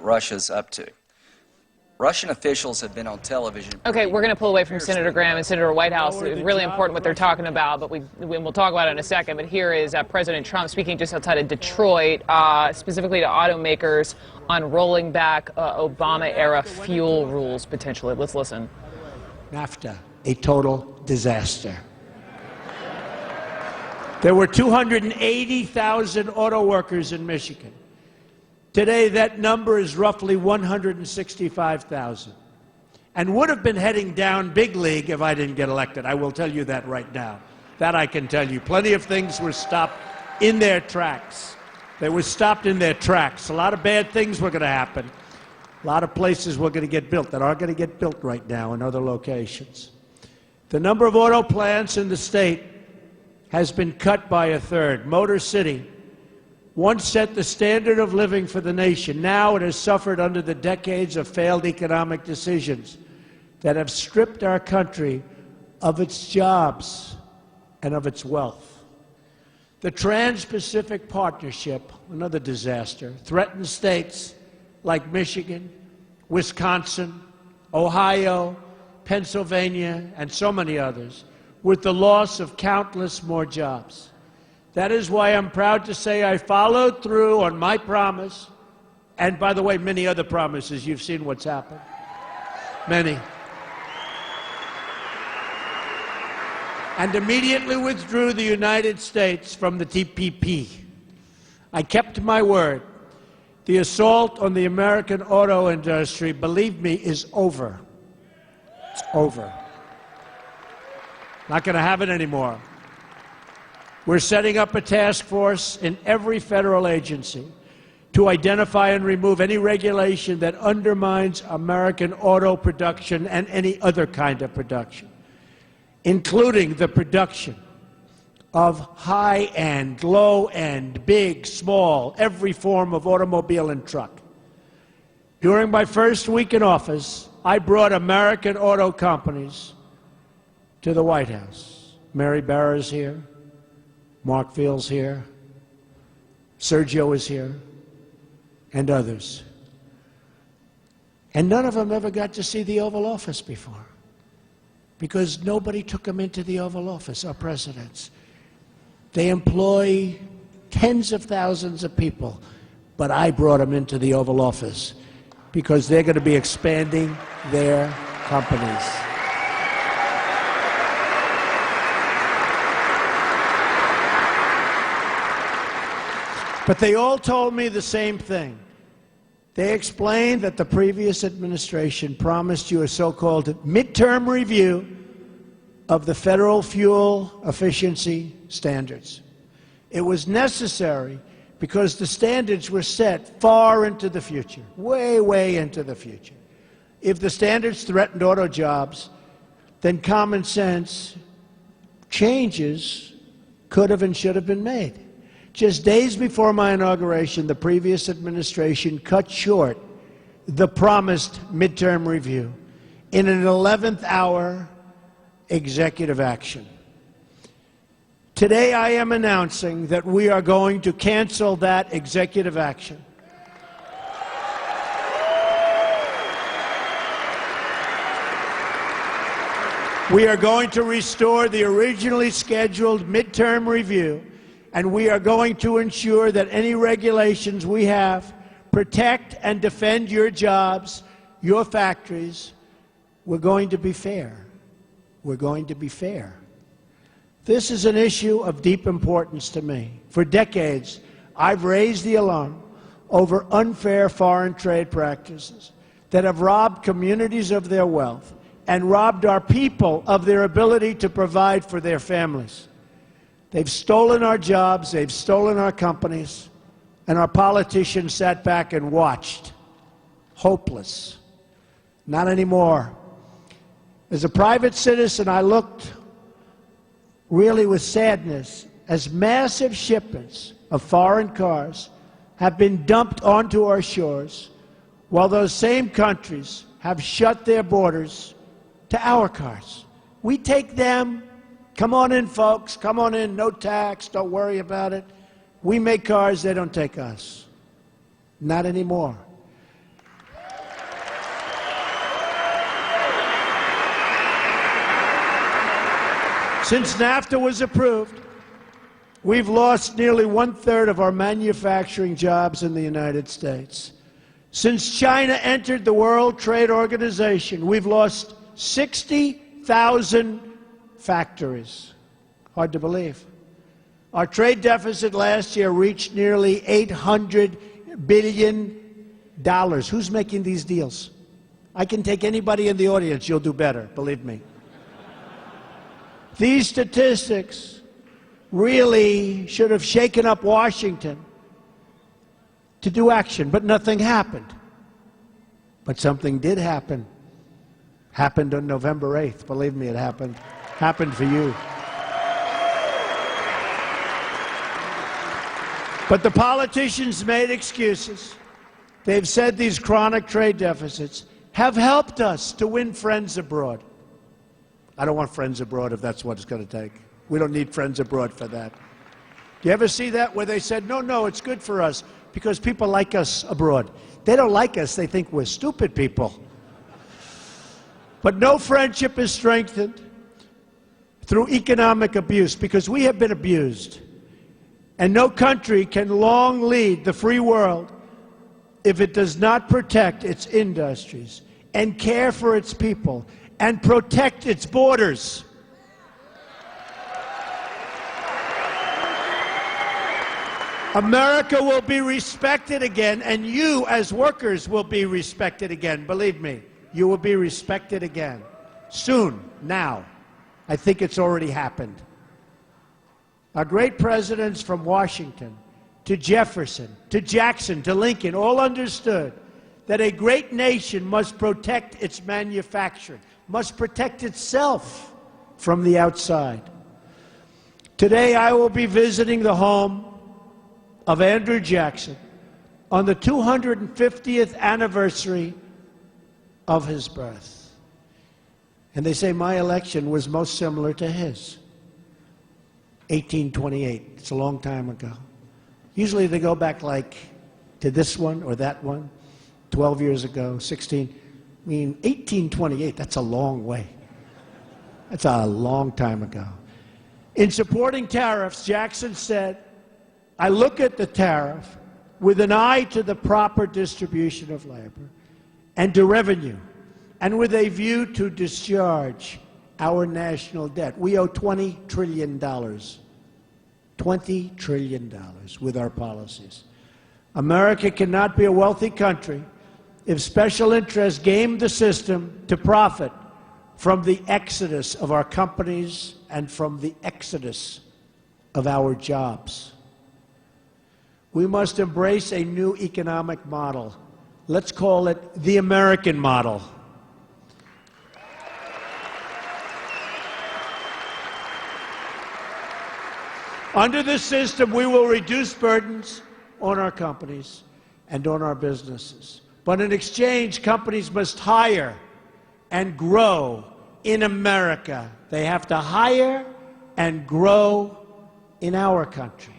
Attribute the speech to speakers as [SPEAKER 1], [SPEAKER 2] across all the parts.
[SPEAKER 1] what Russia's up to. Russian officials have been on television.
[SPEAKER 2] Okay, we're going to pull away from Senator Graham and Senator Whitehouse. It's really important what they're talking about, but we'll talk about it in a second. But here is President Trump speaking just outside of Detroit, specifically to automakers on rolling back Obama-era fuel rules, potentially. Let's listen.
[SPEAKER 3] NAFTA, a total disaster. There were 280,000 auto workers in Michigan. Today, that number is roughly 165,000, and would have been heading down big league if I didn't get elected. I will tell you that right now. That I can tell you. Plenty of things were stopped in their tracks. They were stopped in their tracks. A lot of bad things were going to happen. A lot of places were going to get built that are going to get built right now in other locations. The number of auto plants in the state has been cut by a third. Motor City once set the standard of living for the nation. Now it has suffered under the decades of failed economic decisions that have stripped our country of its jobs and of its wealth. The Trans-Pacific Partnership, another disaster, threatens states like Michigan, Wisconsin, Ohio, Pennsylvania, and so many others, with the loss of countless more jobs. That is why I'm proud to say I followed through on my promise, and by the way, many other promises. You've seen what's happened. Many. And immediately withdrew the United States from the TPP. I kept my word. The assault on the American auto industry, believe me, is over. It's over. Not going to have it anymore. We're setting up a task force in every federal agency to identify and remove any regulation that undermines American auto production and any other kind of production, including the production of high-end, low-end, big, small, every form of automobile and truck. During my first week in office, I brought American auto companies to the White House. Mary Barra's here. Mark Field's here, Sergio is here, and others. And none of them ever got to see the Oval Office before, because nobody took them into the Oval Office, our presidents. They employ tens of thousands of people, but I brought them into the Oval Office because they're going to be expanding their companies. But they all told me the same thing. They explained that the previous administration promised you a so-called midterm review of the federal fuel efficiency standards. It was necessary because the standards were set far into the future, way, way into the future. If the standards threatened auto jobs, then common sense changes could have and should have been made. Just days before my inauguration, the previous administration cut short the promised midterm review in an 11th hour executive action. Today, I am announcing that we are going to cancel that executive action. We are going to restore the originally scheduled midterm review, and we are going to ensure that any regulations we have protect and defend your jobs, your factories. We're going to be fair. We're going to be fair. This is an issue of deep importance to me. For decades, I've raised the alarm over unfair foreign trade practices that have robbed communities of their wealth and robbed our people of their ability to provide for their families. They've stolen our jobs, they've stolen our companies, and our politicians sat back and watched. Hopeless. Not anymore. As a private citizen, I looked really with sadness as massive shipments of foreign cars have been dumped onto our shores, while those same countries have shut their borders to our cars. We take them. Come on in, folks. Come on in. No tax. Don't worry about it. We make cars. They don't take us. Not anymore. Since NAFTA was approved, we've lost nearly 1/3 of our manufacturing jobs in the United States. Since China entered the World Trade Organization, we've lost 60,000 factories. Hard to believe. Our trade deficit last year reached nearly $800 billion. Who's making these deals? I can take anybody in the audience. You'll do better, believe me. These statistics really should have shaken up Washington to do action, but nothing happened. But something did happen. Happened on November 8th. Believe me, it happened. Happened for you. But the politicians made excuses. They've said these chronic trade deficits have helped us to win friends abroad. I don't want friends abroad if that's what it's going to take. We don't need friends abroad for that. Do you ever see that where they said, no, it's good for us because people like us abroad? They don't like us. They think we're stupid people. But no friendship is strengthened through economic abuse because we have been abused. And no country can long lead the free world if it does not protect its industries and care for its people and protect its borders. America will be respected again, and you as workers will be respected again. Believe me, you will be respected again. Soon, now. I think it's already happened. Our great presidents from Washington to Jefferson, to Jackson, to Lincoln, all understood that a great nation must protect its manufacturing, must protect itself from the outside. Today, I will be visiting the home of Andrew Jackson on the 250th anniversary of his birth. And they say my election was most similar to his. 1828. It's a long time ago. Usually they go back like to this one or that one, 12 years ago, 16. I mean, 1828, that's a long way. That's a long time ago. In supporting tariffs, Jackson said, I look at the tariff with an eye to the proper distribution of labor and to revenue, and with a view to discharge our national debt. We owe $20 trillion. $20 trillion with our policies. America cannot be a wealthy country if special interests game the system to profit from the exodus of our companies and from the exodus of our jobs. We must embrace a new economic model. Let's call it the American model. Under this system, we will reduce burdens on our companies and on our businesses. But in exchange, companies must hire and grow in America. They have to hire and grow in our country.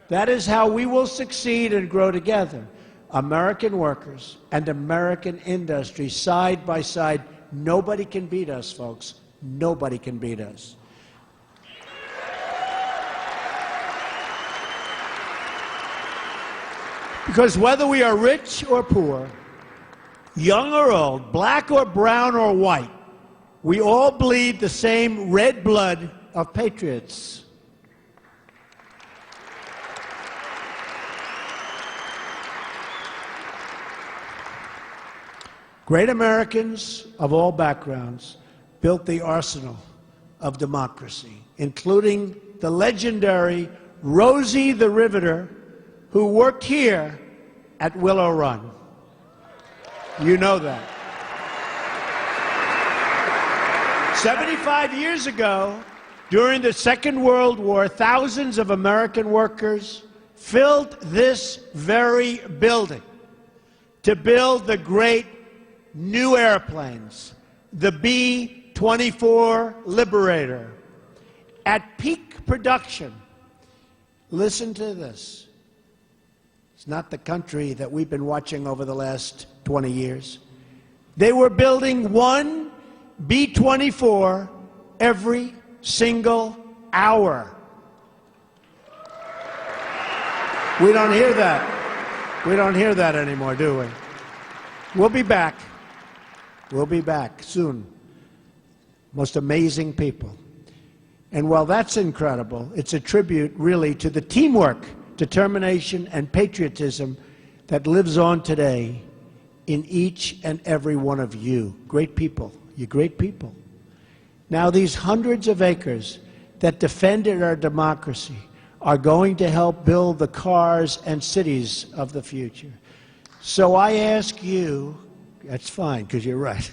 [SPEAKER 3] That is how we will succeed and grow together. American workers and American industry side by side. Nobody can beat us, folks. Nobody can beat us. Because whether we are rich or poor, young or old, black or brown or white, we all bleed the same red blood of patriots. Great Americans of all backgrounds built the arsenal of democracy, including the legendary Rosie the Riveter, who worked here at Willow Run. You know that. 75 years ago, during the Second World War, thousands of American workers filled this very building to build the great new airplanes, the B-24 Liberator. At peak production, listen to this. It's not the country that we've been watching over the last 20 years. They were building one B-24 every single hour. We don't hear that. We don't hear that anymore, do we? We'll be back. We'll be back soon. Most amazing people. And while that's incredible, it's a tribute really to the teamwork, determination, and patriotism that lives on today in each and every one of you. Great people. You're great people. Now, these hundreds of acres that defended our democracy are going to help build the cars and cities of the future. So I ask you, that's fine, because you're right.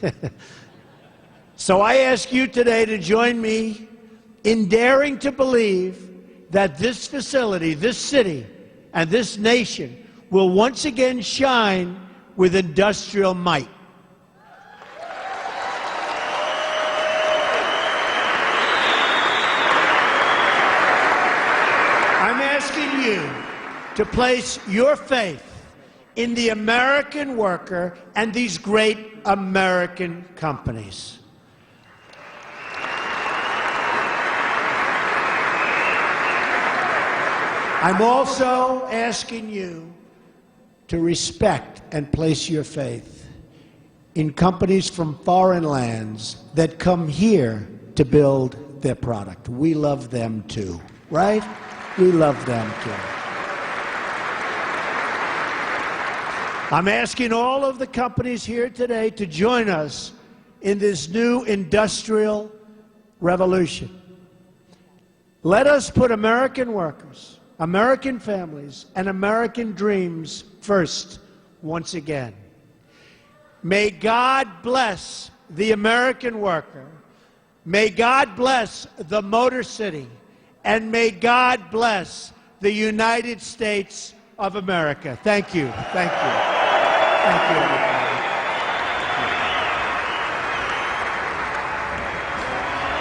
[SPEAKER 3] So I ask you today to join me in daring to believe that this facility, this city, and this nation will once again shine with industrial might. I'm asking you to place your faith in the American worker and these great American companies. I'm also asking you to respect and place your faith in companies from foreign lands that come here to build their product. We love them too, right? We love them too. I'm asking all of the companies here today to join us in this new industrial revolution. Let us put American workers, American families, and American dreams first once again. May God bless the American worker. May God bless the Motor City. And may God bless the United States of America. Thank you. Thank you. Thank you, everybody.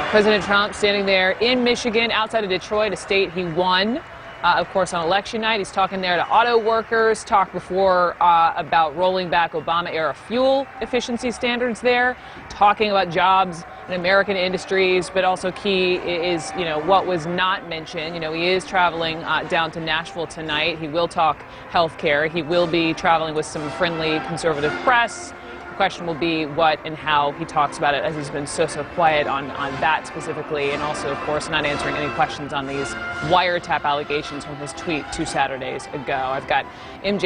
[SPEAKER 2] President Trump standing there in Michigan, outside of Detroit, a state he won. Of course, on election night, he's talking there to auto workers, talked before about rolling back Obama-era fuel efficiency standards there, talking about jobs in American industries, but also key is, what was not mentioned. He is traveling down to Nashville tonight. He will talk health care. He will be traveling with some friendly conservative press. The question will be what and how he talks about it, as he's been so quiet on that specifically, and also, of course, not answering any questions on these wiretap allegations from his tweet 2 Saturdays ago. I've got MJ